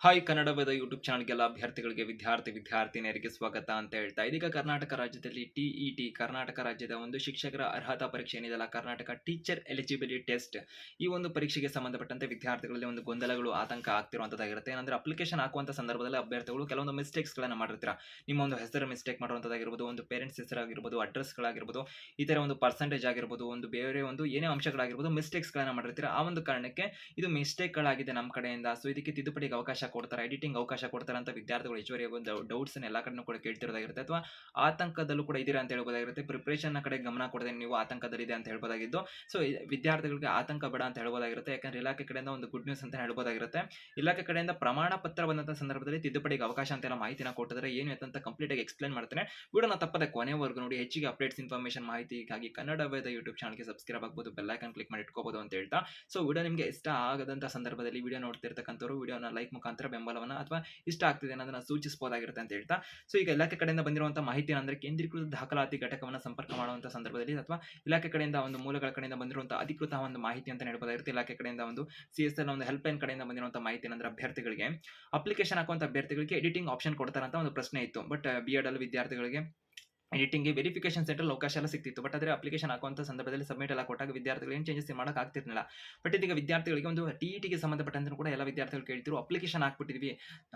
Hi ಕನ್ನಡದ YouTube ಚಾನಲ್ಗೆಲ್ಲ ಅಭ್ಯರ್ಥಿಗಳಿಗೆ ವಿದ್ಯಾರ್ಥಿನಿಯರಿಗೆ ಸ್ವಾಗತ ಅಂತ ಹೇಳ್ತಾ ಇದೀಗ ಕರ್ನಾಟಕ ರಾಜ್ಯದಲ್ಲಿ ಟಿಇಟಿ ಕರ್ನಾಟಕ ರಾಜ್ಯದ ಒಂದು ಶಿಕ್ಷಕರ ಅರ್ಹತಾ ಪರೀಕ್ಷೆ ಏನಿದೆಯಲ್ಲ ಕರ್ನಾಟಕ ಟೀಚರ್ ಎಲಿಜಿಬಿಲಿಟಿ ಟೆಸ್ಟ್ ಈ ಒಂದು ಪರೀಕ್ಷೆಗೆ ಸಂಬಂಧಪಟ್ಟಂತೆ ವಿದ್ಯಾರ್ಥಿಗಳಲ್ಲಿ ಒಂದು ಗೊಂದಲಗಳು ಆತಂಕ ಆಗ್ತಿರುವಂತದ್ದಾಗಿರುತ್ತೆ. ಏನಂದ್ರೆ ಅಪ್ಲಿಕೇಶನ್ ಹಾಕುವಂತ ಸಂದರ್ಭದಲ್ಲಿ ಅಭ್ಯರ್ಥಿಗಳು ಕೆಲವೊಂದು ಮಿಸ್ಟೇಕ್ಸ್ ಗಳನ್ನ ಮಾಡಿರ್ತೀರಾ. ನಿಮ್ಮ ಒಂದು ಹೆಸರು ಮಿಸ್ಟೇಕ್ ಮಾಡುವಂತದ್ದಾಗಿರ್ಬೋದು, ಒಂದು ಪೇರೆಂಟ್ಸ್ ಹೆಸರಾಗಿರ್ಬೋದು, ಅಡ್ರೆಸ್ಗಳಾಗಿರ್ಬೋದು, ಈ ತರ ಒಂದು ಪರ್ಸೆಂಟೇಜ್ ಆಗಿರ್ಬೋದು, ಒಂದು ಬೇರೆ ಒಂದು ಏನೇ ಅಂಶಗಳಾಗಿರ್ಬೋದು ಮಿಸ್ಟೇಕ್ಸ್ ಗಳನ್ನ ಮಾಡಿರ್ತೀರಾ. ಆ ಒಂದು ಕಾರಣಕ್ಕೆ ಇದು ಮಿಸ್ಟೇಕ್ ಗಳಾಗಿದೆ ನಮ್ಮ ಕಡೆಯಿಂದ, ಸೊ ಇದಕ್ಕೆ ತಿದ್ದುಪಡಿಗೆ ಅವಕಾಶ ಕೊಡ್ತಾರೆ, ಎಡಿಟಿಂಗ್ ಅವಕಾಶ ಕೊಡ್ತಾರೆ ಅಂತ ವಿದ್ಯಾರ್ಥಿಗಳು ಹೆಚ್ಚುವರಿ ಒಂದು ಡೌಟ್ಸ್ ಎಲ್ಲಾ ಕಡೆನೂ ಕೂಡ ಕೇಳ್ತಿರೋದಾಗಿರುತ್ತೆ ಅಥವಾ ಆತಂಕದಲ್ಲೂ ಕೂಡ ಇದೀರಾ ಅಂತ ಹೇಳ್ಬೋದಾಗಿರುತ್ತೆ. ಪ್ರಿಪರೇಷನ್ ಕಡೆ ಗಮನ ಕೊಡದೆ ನೀವು ಆತಂಕದಲ್ಲಿದೆ ಅಂತ ಹೇಳ್ಬೋದಾಗಿದ್ದು, ಸೊ ವಿದ್ಯಾರ್ಥಿಗಳಿಗೆ ಆತಂಕ ಬೇಡ ಅಂತ ಹೇಳ್ಬೋದಾಗಿರುತ್ತೆ. ಯಾಕಂದ್ರೆ ಇಲಾಖೆ ಕಡೆಯಿಂದ ಒಂದು ಗುಡ್ ನ್ಯೂಸ್ ಅಂತ ಹೇಳ್ಬೋದಾಗಿರುತ್ತೆ. ಇಲಾಖೆ ಕಡೆಯಿಂದ ಪ್ರಮಾಣ ಪತ್ರ ಬಂದಂತ ಸಂದರ್ಭದಲ್ಲಿ ತಿದ್ದುಪಡಿಗೆ ಅವಕಾಶ ಅಂತ ಎಲ್ಲ ಮಾಹಿತಿನ ಕೊಟ್ಟಿದ್ದಾರೆ. ಏನು ಅಂತ ಕಂಪ್ಲೀಟ್ ಆಗಿ ಎಕ್ಸ್ಪ್ಲೇನ್ ಮಾಡ್ತೇನೆ. ವಿಡಿಯೋನ ತಪ್ಪದೆ ಕೊನೆವರೆಗೂ ನೋಡಿ. ಹೆಚ್ಚಿಗೆ ಅಪ್ಡೇಟ್ಸ್ ಇನ್ಫಾರ್ಮೇಷನ್ ಮಾಹಿತಿಗಾಗಿ ಕನ್ನಡ ವೇದ ಯೂಟ್ಯೂಬ್ ಚಾನಲ್ಗೆ ಸಬ್ಸ್ಕ್ರೈಬ್ ಆಗಬಹುದು, ಬೆಲ್ ಐಕಾನ್ ಕ್ಲಿಕ್ ಮಾಡಿ ಇಟ್ಕೋಬಹುದು ಅಂತ ಹೇಳ್ತಾ, ಸೊ ವಿಡಿಯೋ ನಿಮಗೆ ಇಷ್ಟ ಆಗದಂತ ಸಂದರ್ಭದಲ್ಲಿ ವಿಡಿಯೋ ನೋಡ್ತಿರ್ತಕ್ಕಂಥವ್ರು ವಿಡಿಯೋನ ಲೈಕ್ ಮುಖಾಂತರ ಬೆಂಬಲವನ್ನ ಅಥವಾ ಇಷ್ಟ ಆಗ್ತಿದೆ ಅನ್ನೋದನ್ನ ಸೂಚಿಸಬಹುದಾಗಿರುತ್ತೆ ಅಂತ ಹೇಳ್ತಾ, ಸೊ ಈಗ ಇಲಾಖೆ ಕಡೆಯಿಂದ ಬಂದಿರುವಂತಹ ಮಾಹಿತಿ ಅಂದ್ರೆ ಕೇಂದ್ರೀಕೃತ ದಾಖಲಾತಿ ಘಟಕವನ್ನು ಸಂಪರ್ಕ ಮಾಡುವಂತಹ ಸಂದರ್ಭದಲ್ಲಿ ಅಥವಾ ಇಲಾಖೆ ಕಡೆಯಿಂದ ಒಂದು ಮೂಲಗಳ ಕಡೆಯಿಂದ ಬಂದಿರುವಂತಹ ಅಧಿಕೃತ ಒಂದು ಮಾಹಿತಿ ಅಂತ ಹೇಳ್ಬೋದಾಗಿರುತ್ತೆ. ಇಲಾಖೆ ಕಡೆಯಿಂದ ಒಂದು ಸಿಎಸ್ಎಲ್ ಒಂದು ಹೆಲ್ಪ್ ಲೈನ್ ಕಡೆಯಿಂದ ಬಂದಿರುವಂತಹ ಮಾಹಿತಿ ಅಂದ್ರೆ ಅಭ್ಯರ್ಥಿಗಳಿಗೆ ಅಪ್ಲಿಕೇಶನ್ ಹಾಕುವಂತ ಅಭ್ಯರ್ಥಿಗಳಿಗೆ ಎಡಿಟಿಂಗ್ ಆಪ್ಷನ್ ಕೊಡ್ತಾರಂತ ಒಂದು ಪ್ರಶ್ನೆ ಇತ್ತು. ಬಟ್ ಬಿ.ಎಡ್ ಅಲ್ಲಿ ವಿದ್ಯಾರ್ಥಿಗಳಿಗೆ ಎಡಿಟಿಂಗ್ ವೆರಿಫಿಕೇಶನ್ ಸೆಂಟರ್ ಅವಕಾಶ ಎಲ್ಲ ಸಿಕ್ತಿತ್ತು. ಬಟ್ ಆದರೆ ಅಪ್ಲಿಕೇಶನ್ ಹಾಕುವಂತ ಸಂದರ್ಭದಲ್ಲಿ ಸಬ್ಮಿಟ್ ಎಲ್ಲ ಕೊಟ್ಟಾಗ ವಿದ್ಯಾರ್ಥಿಗಳು ಏನು ಚೇಂಜಸ್ ಮಾಡಕ್ ಆಗ್ತಿರ್ಲಿಲ್ಲ. ಬಟ್ ಇದೀಗ ವಿದ್ಯಾರ್ಥಿಗಳಿಗೆ ಒಂದು ಟಿಇಟಿಗೆ ಸಂಬಂಧಪಟ್ಟಂತೆ ಕೂಡ ಎಲ್ಲ ವಿದ್ಯಾರ್ಥಿಗಳು ಕೇಳ್ತಿರು, ಅಪ್ಲಿಕೇಶನ್ ಹಾಕ್ಬಿಟ್ಟಿದ್ವಿ,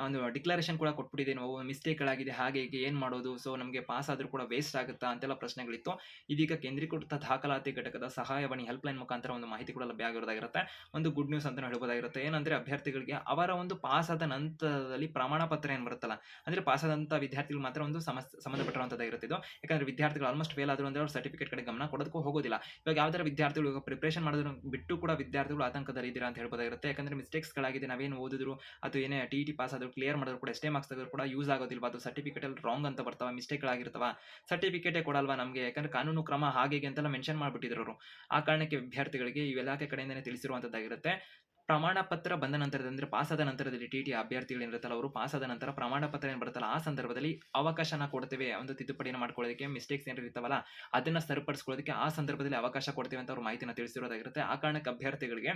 ಒಂದು ಡಿಕ್ಲರೇಷನ್ ಕೂಡ ಕೊಟ್ಬಿಟ್ಟಿದೆ, ನಾವು ಮಿಸ್ಟೇಕ್ಗಳಾಗಿದೆ, ಹಾಗೆ ಹೀಗೆ ಏನು ಮಾಡೋದು, ಸೊ ನಮಗೆ ಪಾಸ್ ಆದ್ರೂ ಕೂಡ ವೇಸ್ಟ್ ಆಗುತ್ತಾ ಅಂತೆಲ್ಲ ಪ್ರಶ್ನೆಗಳಿತ್ತು. ಇದೀಗ ಕೇಂದ್ರೀಕೃತ ದಾಖಲಾತಿ ಘಟಕದ ಸಹಾಯವಾಣಿ ಹೆಲ್ಪ್ ಲೈನ್ ಮುಖಾಂತರ ಒಂದು ಮಾಹಿತಿ ಕೂಡ ಲಭ್ಯ ಆಗಿರೋದಾಗಿರುತ್ತೆ. ಒಂದು ಗುಡ್ ನ್ಯೂಸ್ ಅಂತ ಹೇಳ್ಬೋದಾಗಿರುತ್ತೆ. ಏನಂದ್ರೆ ಅಭ್ಯರ್ಥಿಗಳಿಗೆ ಅವರ ಒಂದು ಪಾಸ್ ಆದ ನಂತರದಲ್ಲಿ ಪ್ರಮಾಣ ಪತ್ರ ಏನು ಬರುತ್ತಲ್ಲ, ಅಂದ್ರೆ ಪಾಸ್ ಆದಂತ ವಿದ್ಯಾರ್ಥಿಗಳು ಮಾತ್ರ ಒಂದು ಸಂಬಂಧಪಟ್ಟಿರುವಂತದ್ದಾಗಿರುತ್ತೆ ಇದು. ಯಾಕಂದ್ರೆ ವಿದ್ಯಾರ್ಥಿಗಳು ಆಲ್ಮೋಸ್ಟ್ ಫೇಲ್ ಆದ್ರು ಅಂದ್ರೆ ಅವ್ರ ಸರ್ಟಿಫಿಕೇಟ್ ಕಡೆ ಗಮನ ಕೊಡೋದಕ್ಕೂ ಹೋಗೋದಿಲ್ಲ. ಇವಾಗ ಯಾವ್ದಾರ ವಿದ್ಯಾರ್ಥಿಗಳು ಇವಾಗ ಪ್ರಿಪರೇಷನ್ ಮಾಡೋದನ್ನ ಬಿಟ್ಟು ಕೂಡ ವಿದ್ಯಾರ್ಥಿಗಳು ಆತಂಕದಲ್ಲಿ ಇದ್ದೀರಾ ಅಂತ ಹೇಳ್ಬೋದಾಗಿರುತ್ತೆ. ಯಾಕಂದ್ರೆ ಮಿಸ್ಟೇಕ್ಸ್ ಗಳಾಗಿದೆ, ನಾವೇನು ಓದಿದ್ರು ಅಥವಾ ಏನೇ ಟಿಇಟಿ ಪಾಸ್ ಆದ್ರೂ ಕ್ಲಿಯರ್ ಮಾಡಿದ್ರು ಕೂಡ ಎಷ್ಟೇ ಮಾರ್ಕ್ಸ್ ತೆಗೆದ್ರು ಕೂಡ ಯೂಸ್ ಆಗೋದಿಲ್ವಾ, ಅದು ಸರ್ಟಿಫಿಕೇಟ್ ಅಲ್ಲಿ ರಾಂಗ್ ಅಂತ ಬರ್ತಾವ, ಮಿಸ್ಟೇಕ್ ಗಳಾಗಿರ್ತಾವ, ಸರ್ಟಿಫಿಕೇಟೇ ಕೊಡಲ್ವಾ ನಮಗೆ, ಯಾಕಂದ್ರೆ ಕಾನೂನು ಕ್ರಮ ಹಾಗೆ ಅಂತೆಲ್ಲ ಮೆನ್ಷನ್ ಮಾಡ್ಬಿಟ್ಟಿದ್ರು ಅವರು. ಆ ಕಾರಣಕ್ಕೆ ವಿದ್ಯಾರ್ಥಿಗಳಿಗೆ ಈ ಇಲಾಖೆ ಕಡೆಯಿಂದನೇ ತಿಳಿಸಿರುವಂತದ್ದಾಗಿರುತ್ತೆ. ಪ್ರಮಾಣ ಪತ್ರ ಬಂದ ನಂತರದಲ್ಲಿ ಅಂದ್ರೆ ಪಾಸ್ ಆದ ನಂತರದಲ್ಲಿ ಟಿಟಿ ಅಭ್ಯರ್ಥಿಗಳು ಏನಿರುತ್ತಲ್ಲ ಅವರು ಪಾಸ್ ಆದ ನಂತರ ಪ್ರಮಾಣ ಪತ್ರ ಏನು ಬರುತ್ತಲ್ಲ ಆ ಸಂದರ್ಭದಲ್ಲಿ ಅವಕಾಶನ ಕೊಡ್ತೇವೆ, ಒಂದು ತಿದ್ದುಪಡಿನ ಮಾಡ್ಕೊಳ್ಳೋದಕ್ಕೆ, ಮಿಸ್ಟೇಕ್ಸ್ ಏನಾರು ಇರ್ತಾವಲ್ಲ ಅದನ್ನ ಸರಿಪಡಿಸ್ಕೊಳ್ಳೋದಕ್ಕೆ ಆ ಸಂದರ್ಭದಲ್ಲಿ ಅವಕಾಶ ಕೊಡ್ತೇವೆ ಅಂತ ಅವ್ರು ಮಾಹಿತಿನ ತಿಳಿಸಿರೋದಾಗಿರುತ್ತೆ. ಆ ಕಾರಣಕ್ಕೆ ಅಭ್ಯರ್ಥಿಗಳಿಗೆ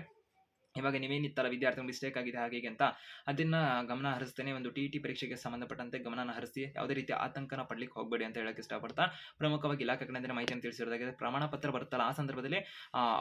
ಇವಾಗ ನೀವೇನಿತ್ತಲ್ಲ ವಿದ್ಯಾರ್ಥಿ ಮಿಸ್ಟೇಕ್ ಆಗಿದೆ ಹಾಗೆ ಹೀಗೆ ಅಂತ ಅದನ್ನ ಗಮನ ಹರಿಸ್ತೇನೆ. ಒಂದು ಟಿಇಟಿ ಪರೀಕ್ಷೆಗೆ ಸಂಬಂಧಪಟ್ಟಂತೆ ಗಮನ ಹರಿಸಿ ಯಾವುದೇ ರೀತಿ ಆತಂಕನ ಪಡ್ಲಿಕ್ಕೆ ಹೋಗಬೇಡಿ ಅಂತ ಹೇಳಕ್ ಇಷ್ಟಪಡ್ತಾ, ಪ್ರಮುಖವಾಗಿ ಇಲಾಖೆ ಕಡೆಯಿಂದ ಮಾಹಿತಿಯನ್ನು ತಿಳಿಸಿರೋದಾಗಿದೆ. ಪ್ರಮಾಣ ಪತ್ರ ಬರುತ್ತಲ್ಲ ಆ ಸಂದರ್ಭದಲ್ಲಿ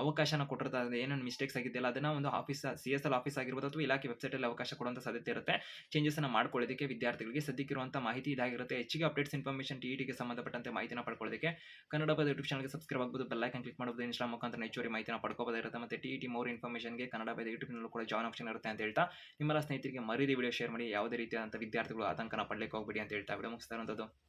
ಅವಕಾಶನ ಕೊಟ್ಟಿರ್ತಾರೆ, ಏನೇನು ಮಿಸ್ಟೇಕ್ಸ್ ಆಗಿದೆಯಲ್ಲ ಅದನ್ನ ಒಂದು ಆಫೀಸ್ ಸಿಎಸ್ಎಲ್ ಆಫೀಸ್ ಆಗಿರ್ಬೋದು ಅಥವಾ ಇಲಾಖೆ ವೆಬ್ಸೈಟ್ ಅಲ್ಲಿ ಅವಕಾಶ ಕೊಡುವಂತ ಸಾಧ್ಯತೆ ಇರುತ್ತೆ. ಚೇಂಜಸ್ ಅನ್ನ ಮಾಡ್ಕೊಳ್ಳೋದಕ್ಕೆ ವಿದ್ಯಾರ್ಥಿಗಳಿಗೆ ಸದ್ಯಕ್ಕಿರುವಂತಹ ಮಾಹಿತಿ ಇದಾಗಿರುತ್ತೆ. ಹೆಚ್ಚಿಗೆ ಅಪ್ಡೇಟ್ಸ್ ಇನ್ಫಾರ್ಮೇಷನ್ ಟಿಇಟಿಗೆ ಸಂಬಂಧಪಟ್ಟಂತೆ ಮಾಹಿತಿನ ಪಡ್ಕೊಳ್ಳೋದಕ್ಕೆ ಕನ್ನಡ ಯೂಟ್ಯೂಬ್ ಚಾನಲ್ಗೆ ಸಬ್ಸ್ಕ್ರೈಬ್ ಆಗಬಹುದು, ಬೆಲ್ ಐಕಾನ್ ಕ್ಲಿಕ್ ಮಾಡಬಹುದು, ಇನ್ಸ್ಟಾಗ್ರಾಮ್ ಮುಖಾಂತರ ಹೆಚ್ಚುವರಿ ಮಾಹಿತಿನ ಪಡ್ಕೋಬಹುದಾಗಿರುತ್ತೆ. ಮತ್ತೆ ಟಿಇಟಿ ಮೋರ್ ಇನ್ಫಾರ್ಮೇಷನ್ಗೆ ಕನ್ನಡ ಯೂಟ್ಯೂಬ್ ಕೂಡ ಜಾಯ್ನ್ ಆಪ್ಷನ್ ಇರುತ್ತೆ ಅಂತ ಹೇಳ್ತಾ, ನಿಮ್ಮೆಲ್ಲ ಸ್ನೇಹಿತರಿಗೆ ಮರೀದಿ ವಿಡಿಯೋ ಶೇರ್ ಮಾಡಿ. ಯಾವುದೇ ರೀತಿಯಾದಂತಹ ವಿದ್ಯಾರ್ಥಿಗಳು ಆತಂಕನ ಪಡ್ಲಿಕ್ಕೆ ಹೋಗ್ಬೇಡಿ ಅಂತ ಹೇಳ್ತಾ ವಿಡಿಯೋ ಮುಗಿಸ್ತಾ ಇರುವಂತದ್ದು.